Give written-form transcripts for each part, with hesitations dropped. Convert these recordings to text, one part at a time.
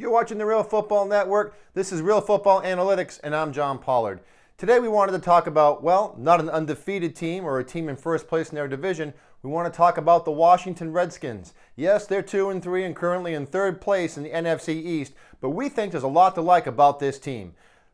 You're watching the Real Football Network. This is Real Football Analytics, and I'm John Pollard. Today we wanted to talk about, well, not an undefeated team or a team in first place in their division. We want to talk about the Washington Redskins. Yes, they're 2-3 and currently in third place in the NFC East, but we think there's a lot to like about this team.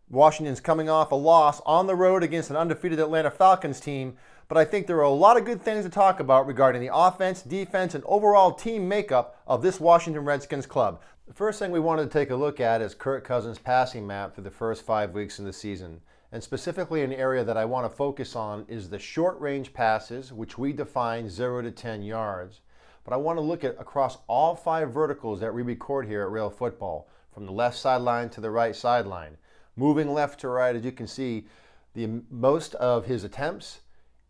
Washington's coming off a loss on the road against an undefeated Atlanta Falcons team, but I think there are a lot of good things to talk about regarding the offense, defense, and overall team makeup of this Washington Redskins club. The first thing we wanted to take a look at is Kirk Cousins' passing map through the first 5 weeks of the season. And specifically an area that I want to focus on is the short-range passes, which we define 0 to 10 yards. But I want to look at across all 5 verticals that we record here at Real Football, from the left sideline to the right sideline. Moving left to right, as you can see, most of his attempts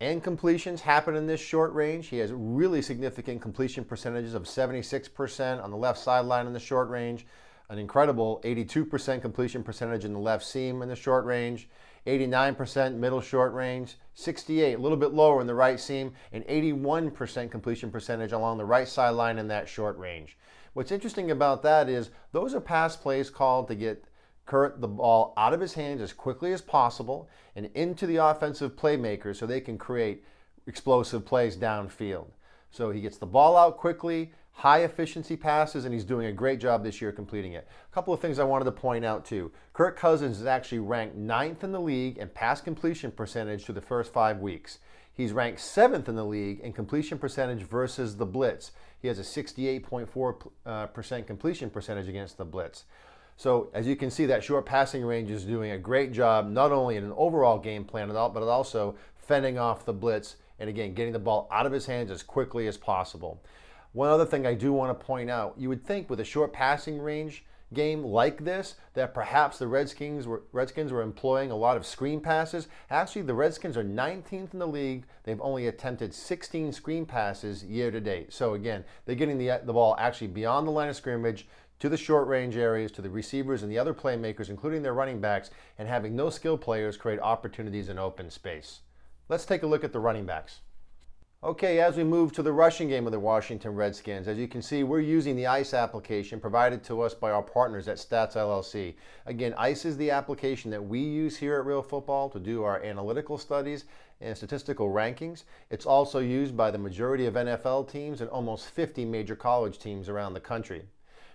and completions happen in this short range. He has really significant completion percentages of 76% on the left sideline in the short range, an incredible 82% completion percentage in the left seam in the short range, 89% middle short range, 68, a little bit lower in the right seam, and 81% completion percentage along the right sideline in that short range. What's interesting about that is those are pass plays called to get Kurt the ball out of his hands as quickly as possible and into the offensive playmakers so they can create explosive plays downfield. So he gets the ball out quickly, high efficiency passes, and he's doing a great job this year completing it. A couple of things I wanted to point out too. Kirk Cousins is actually ranked 9th in the league in pass completion percentage through the first 5 weeks. He's ranked 7th in the league in completion percentage versus the blitz. He has a 68.4% completion percentage against the blitz. So as you can see, that short passing range is doing a great job, not only in an overall game plan, but also fending off the blitz and, again, getting the ball out of his hands as quickly as possible. One other thing I do want to point out, you would think with a short passing range game like this that perhaps the Redskins were employing a lot of screen passes. Actually, the Redskins are 19th in the league. They've only attempted 16 screen passes year to date. So again, they're getting the ball actually beyond the line of scrimmage, to the short range areas, to the receivers and the other playmakers, including their running backs, and having no skill players create opportunities in open space. Let's take a look at the running backs. Okay, as we move to the rushing game of the Washington Redskins, as you can see, we're using the ICE application provided to us by our partners at Stats LLC. Again, ICE is the application that we use here at Real Football to do our analytical studies and statistical rankings. It's also used by the majority of NFL teams and almost 50 major college teams around the country.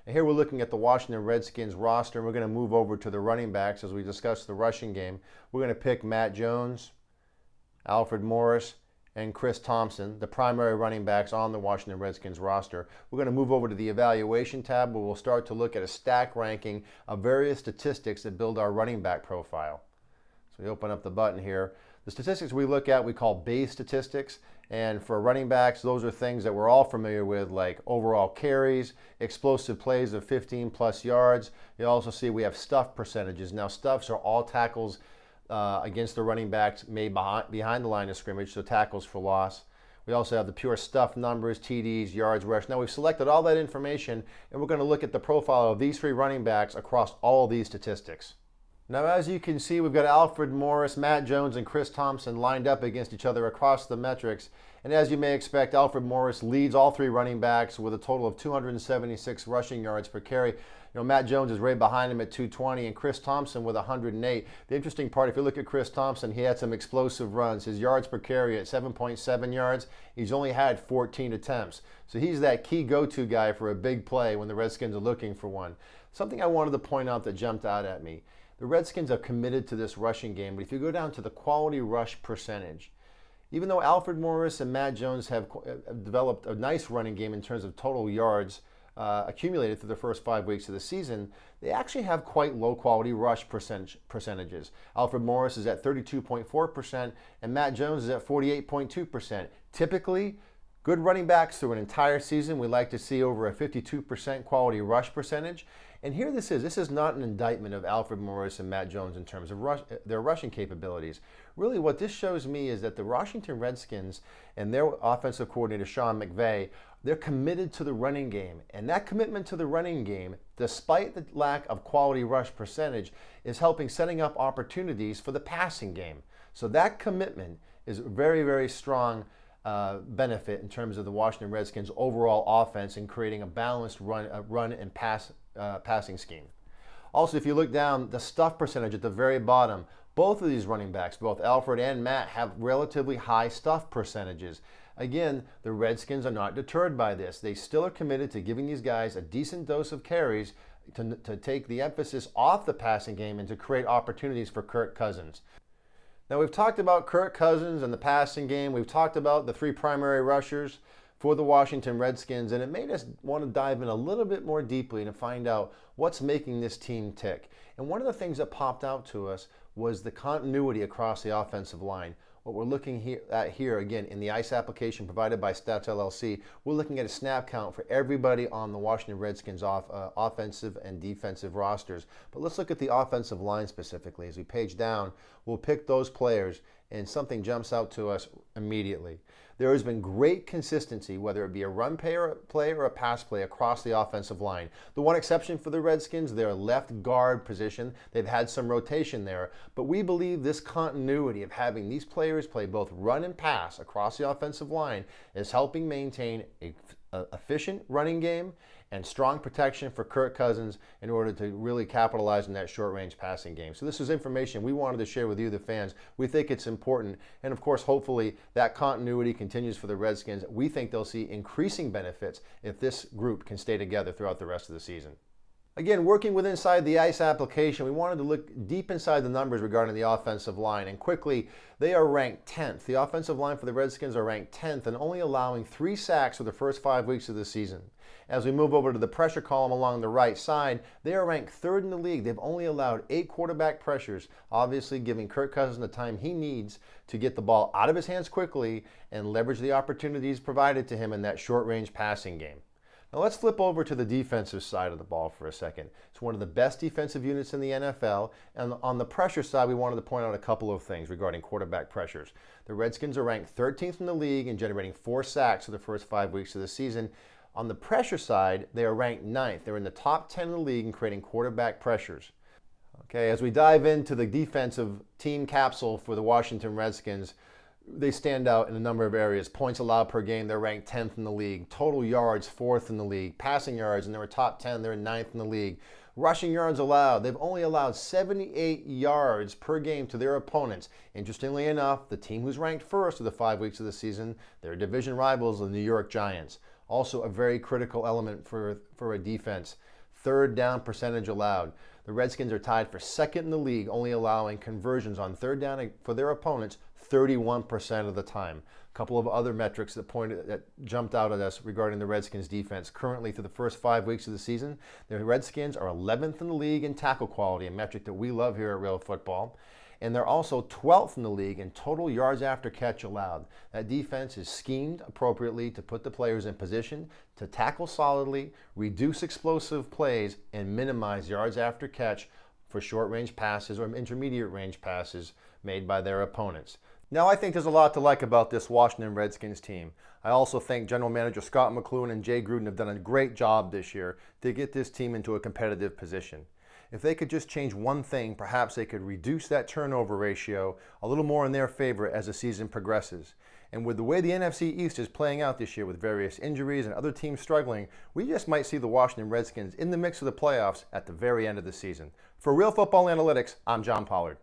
And here we're looking at the Washington Redskins roster, and we're going to move over to the running backs as we discuss the rushing game. We're going to pick Matt Jones, Alfred Morris, and Chris Thompson, the primary running backs on the Washington Redskins roster. We're going to move over to the evaluation tab where we'll start to look at a stack ranking of various statistics that build our running back profile. So we open up the button here. The statistics we look at we call base statistics, and for running backs, those are things that we're all familiar with, like overall carries, explosive plays of 15 plus yards. You also see we have stuff percentages. Now stuffs are all tackles against the running backs made behind the line of scrimmage, so tackles for loss. We also have the pure stuff numbers, TDs, yards rushed. Now we've selected all that information, and we're going to look at the profile of these 3 running backs across all these statistics. Now, as you can see, we've got Alfred Morris, Matt Jones, and Chris Thompson lined up against each other across the metrics. And as you may expect, Alfred Morris leads all 3 running backs with a total of 276 rushing yards per carry. Matt Jones is right behind him at 220, and Chris Thompson with 108. The interesting part, if you look at Chris Thompson, he had some explosive runs. His yards per carry at 7.7 yards. He's only had 14 attempts. So he's that key go-to guy for a big play when the Redskins are looking for one. Something I wanted to point out that jumped out at me. The Redskins are committed to this rushing game, but if you go down to the quality rush percentage, even though Alfred Morris and Matt Jones have developed a nice running game in terms of total yards accumulated through the first 5 weeks of the season, they actually have quite low quality rush percentages. Alfred Morris is at 32.4% and Matt Jones is at 48.2%. Typically, good running backs through an entire season, we like to see over a 52% quality rush percentage. And here this is not an indictment of Alfred Morris and Matt Jones in terms of their rushing capabilities. Really what this shows me is that the Washington Redskins and their offensive coordinator, Sean McVay, they're committed to the running game. And that commitment to the running game, despite the lack of quality rush percentage, is helping setting up opportunities for the passing game. So that commitment is very, very strong benefit in terms of the Washington Redskins' overall offense in creating a balanced run and pass passing scheme. Also, if you look down, the stuff percentage at the very bottom, both of these running backs, both Alfred and Matt, have relatively high stuff percentages. Again, the Redskins are not deterred by this. They still are committed to giving these guys a decent dose of carries to take the emphasis off the passing game and to create opportunities for Kirk Cousins. Now, we've talked about Kirk Cousins and the passing game. We've talked about the three primary rushers for the Washington Redskins, and it made us want to dive in a little bit more deeply to find out what's making this team tick. And one of the things that popped out to us was the continuity across the offensive line. What we're looking at here, again, in the ICE application provided by Stats LLC, we're looking at a snap count for everybody on the Washington Redskins offensive and defensive rosters. But let's look at the offensive line specifically. As we page down, we'll pick those players, and something jumps out to us immediately. There has been great consistency, whether it be a run play or a pass play, across the offensive line. The one exception for the Redskins, their left guard position. They've had some rotation there, but we believe this continuity of having these players play both run and pass across the offensive line is helping maintain an efficient running game and strong protection for Kirk Cousins in order to really capitalize on that short-range passing game. So this is information we wanted to share with you, the fans. We think it's important, and of course, hopefully, that continuity continues for the Redskins. We think they'll see increasing benefits if this group can stay together throughout the rest of the season. Again, working with inside the ICE application, we wanted to look deep inside the numbers regarding the offensive line. And quickly, they are ranked 10th. The offensive line for the Redskins are ranked 10th and only allowing 3 sacks for the first 5 weeks of the season. As we move over to the pressure column along the right side, they are ranked 3rd in the league. They've only allowed 8 quarterback pressures, obviously giving Kirk Cousins the time he needs to get the ball out of his hands quickly and leverage the opportunities provided to him in that short-range passing game. Now let's flip over to the defensive side of the ball for a second. It's one of the best defensive units in the NFL, and on the pressure side, we wanted to point out a couple of things regarding quarterback pressures. The Redskins are ranked 13th in the league in generating 4 sacks for the first 5 weeks of the season. On the pressure side, they are ranked 9th. They're in the top 10 in the league in creating quarterback pressures. Okay, as we dive into the defensive team capsule for the Washington Redskins, they stand out in a number of areas. Points allowed per game, they're ranked 10th in the league. Total yards, 4th in the league. Passing yards, and they were top 10, they're 9th in the league. Rushing yards allowed, they've only allowed 78 yards per game to their opponents. Interestingly enough, the team who's ranked first of the 5 weeks of the season, their division rivals, the New York Giants. Also a very critical element for a defense. 3rd down percentage allowed. The Redskins are tied for 2nd in the league, only allowing conversions on 3rd down for their opponents 31% of the time. A couple of other metrics that jumped out at us regarding the Redskins defense. Currently, through the first 5 weeks of the season, the Redskins are 11th in the league in tackle quality, a metric that we love here at Real Football. And they're also 12th in the league in total yards after catch allowed. That defense is schemed appropriately to put the players in position to tackle solidly, reduce explosive plays, and minimize yards after catch for short-range passes or intermediate-range passes made by their opponents. Now, I think there's a lot to like about this Washington Redskins team. I also think General Manager Scott McCloughan and Jay Gruden have done a great job this year to get this team into a competitive position. If they could just change one thing, perhaps they could reduce that turnover ratio a little more in their favor as the season progresses. And with the way the NFC East is playing out this year with various injuries and other teams struggling, we just might see the Washington Redskins in the mix of the playoffs at the very end of the season. For Real Football Analytics, I'm John Pollard.